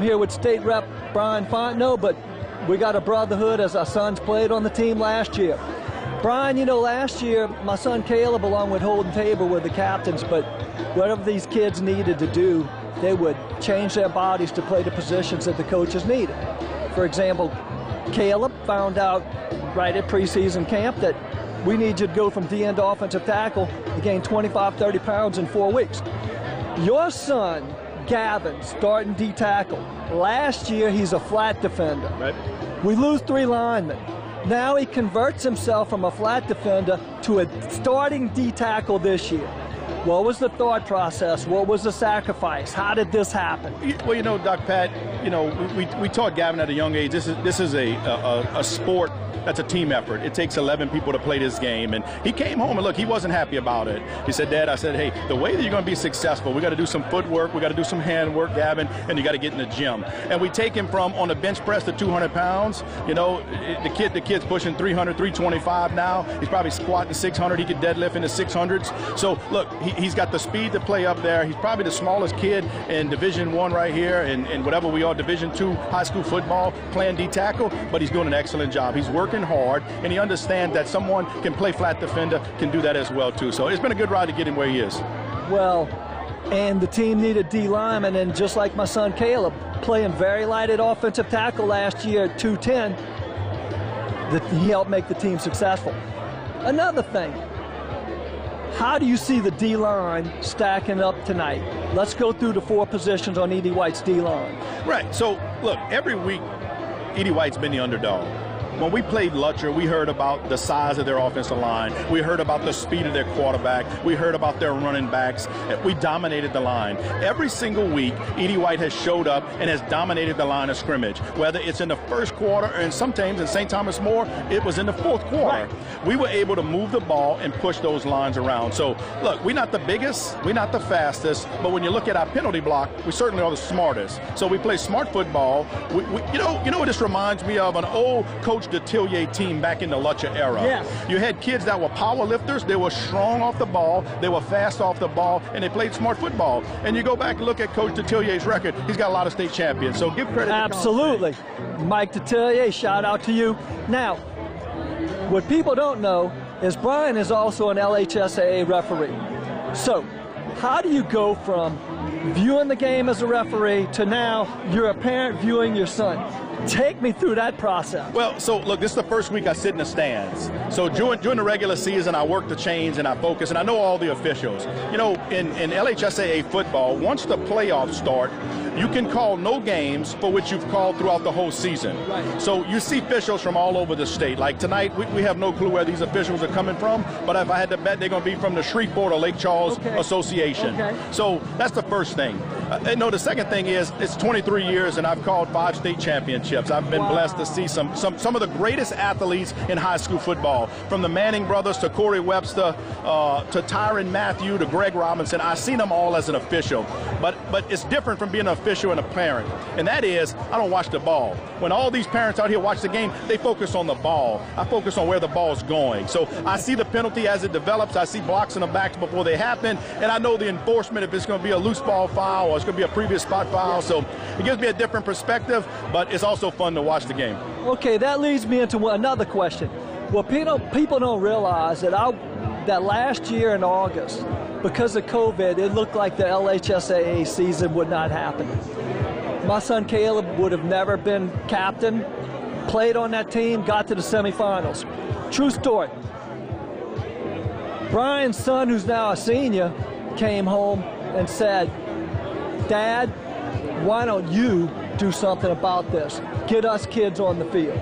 here with State Rep Bryan Fontenot, but we got a brotherhood as our sons played on the team last year. Bryan, you know, last year my son Caleb along with Holden Tabor were the captains, but whatever these kids needed to do, they would change their bodies to play the positions that the coaches needed. For example, Caleb found out right at preseason camp that we need you to go from D-end to offensive tackle to gain 25, 30 pounds in 4 weeks. Your son, Gavin, starting D-tackle. Last year, he's a flat defender. Right. We lose 3 linemen. Now he converts himself from a flat defender to a starting D-tackle this year. What was the thought process? What was the sacrifice? How did this happen? Well, you know, Doc Pat, you know, we taught Gavin at a young age. This is a sport that's a team effort. It takes 11 people to play this game. And he came home and look, he wasn't happy about it. He said, Dad, I said, hey, the way that you're going to be successful, we got to do some footwork, we got to do some hand work, Gavin, and you got to get in the gym. And we take him from on the bench press to 200 pounds. You know, the kid's pushing 300, 325 now. He's probably squatting 600. He could deadlift in the 600s. So look, he's got the speed to play up there. He's probably the smallest kid in Division I right here, and whatever we are, Division II high school football, playing D-tackle, but he's doing an excellent job. He's working hard, and he understands that someone can play flat defender, can do that as well too. So it's been a good ride to get him where he is. Well, and the team needed D linemen, and just like my son Caleb, playing very light at offensive tackle last year at 210, he helped make the team successful. Another thing, how do you see the D-line stacking up tonight? Let's go through the 4 positions on E.D. White's D-line. Right, so look, every week E.D. White's been the underdog. When we played Lutcher, we heard about the size of their offensive line. We heard about the speed of their quarterback. We heard about their running backs. We dominated the line. Every single week, E.D. White has showed up and has dominated the line of scrimmage, whether it's in the first quarter and sometimes in St. Thomas More, it was in the 4th quarter. Right. We were able to move the ball and push those lines around. So, look, we're not the biggest, we're not the fastest, but when you look at our penalty block, we certainly are the smartest. So we play smart football. You know what this reminds me of? An old Coach Detillier team back in the Lutcher era. Yes. You had kids that were power lifters, they were strong off the ball, they were fast off the ball, and they played smart football. And you go back and look at Coach Detillier's record, he's got a lot of state champions, so give credit. Absolutely. Mike Detillier, shout out to you. Now, what people don't know is Bryan is also an LHSAA referee. So, how do you go from viewing the game as a referee to now you're a parent viewing your son? Take me through that process. Well, so look, this is the first week I sit in the stands. So during the regular season, I work the chains and I focus, and I know all the officials. You know, in LHSAA football, once the playoffs start, you can call no games for which you've called throughout the whole season. Right. So you see officials from all over the state. Like tonight, we have no clue where these officials are coming from, but if I had to bet, they're going to be from the Shreveport or Lake Charles Association. Okay. So that's the first thing. No, the second thing is it's 23 years and I've called 5 state championships. I've been blessed to see some of the greatest athletes in high school football, from the Manning brothers to Corey Webster to Tyron Matthew to Greg Robinson. I've seen them all as an official, but it's different from being an official and a parent, and that is I don't watch the ball. When all these parents out here watch the game, they focus on the ball. I focus on where the ball's going. So I see the penalty as it develops. I see blocks in the backs before they happen, and I know the enforcement if it's going to be a loose ball foul or it's going to be a previous spot foul. So it gives me a different perspective, but it's also fun to watch the game. Okay, that leads me into another question. Well, people don't realize that that last year in August, because of COVID, it looked like the LHSAA season would not happen. My son Caleb would have never been captain, played on that team, got to the semifinals. True story. Bryan's son, who's now a senior, came home and said, Dad, why don't you do something about this? Get us kids on the field.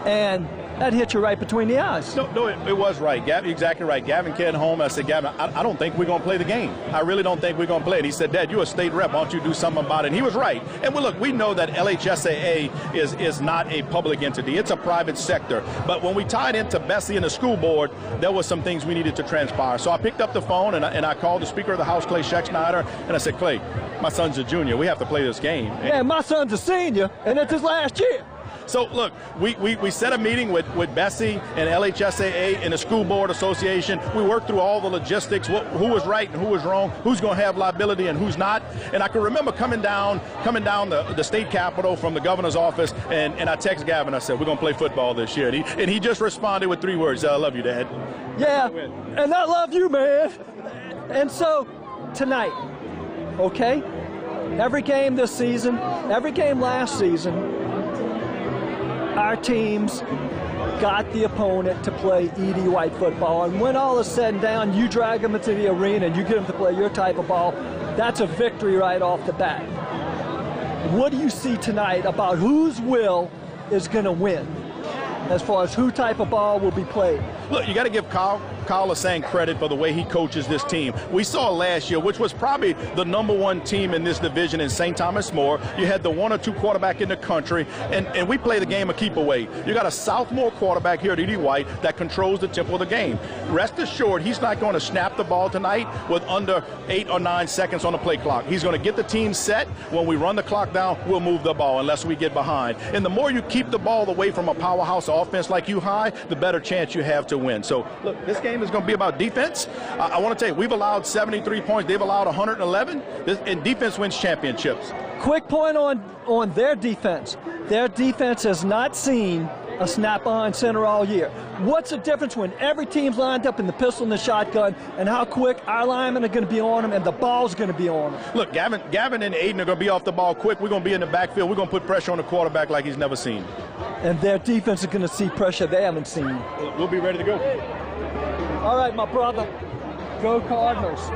And that hit you right between the eyes. No, it was right. Gavin, exactly right. Gavin came home. I said, Gavin, I don't think we're going to play the game. I really don't think we're going to play it. He said, Dad, you're a state rep. Why don't you do something about it? And he was right. And well, look, we know that LHSAA is not a public entity. It's a private sector. But when we tied into Bessie and the school board, there was some things we needed to transpire. So I picked up the phone and I called the Speaker of the House, Clay Scheck-Schneider, and I said, Clay, my son's a junior. We have to play this game. Yeah, my son's a senior, and it's his last year. So, look, we set a meeting with Bessie and LHSAA and the School Board Association. We worked through all the logistics, who was right and who was wrong, who's going to have liability and who's not. And I can remember coming down the state capitol from the governor's office, and I text Gavin. I said, we're going to play football this year. And he just responded with 3 words, I love you, Dad. Yeah, and I love you, man. And so, tonight, okay? Every game this season, every game last season, our teams got the opponent to play Edie White football. And when all is said and done, you drag them into the arena and you get them to play your type of ball, that's a victory right off the bat. What do you see tonight about whose will is going to win as far as who type of ball will be played? Look, you got to give Kyle Lassang credit for the way he coaches this team. We saw last year, which was probably the #1 team in this division in St. Thomas More. You had the 1 or 2 quarterback in the country, and we play the game a keep away. You got a sophomore quarterback here at Edie White that controls the tempo of the game. Rest assured, he's not going to snap the ball tonight with under 8 or 9 seconds on the play clock. He's going to get the team set. When we run the clock down, we'll move the ball unless we get behind. And the more you keep the ball away from a powerhouse offense like U-High, the better chance you have to win. So, look, this game is going to be about defense. I want to tell you, we've allowed 73 points. They've allowed 111. And defense wins championships. Quick point on their defense. Their defense has not seen a snap behind center all year. What's the difference when every team's lined up in the pistol and the shotgun, and how quick our linemen are going to be on them and the ball's going to be on them? Look, Gavin and Aiden are going to be off the ball quick. We're going to be in the backfield. We're going to put pressure on the quarterback like he's never seen. And their defense is going to see pressure they haven't seen. We'll be ready to go. All right, my brother. Go Cardinals.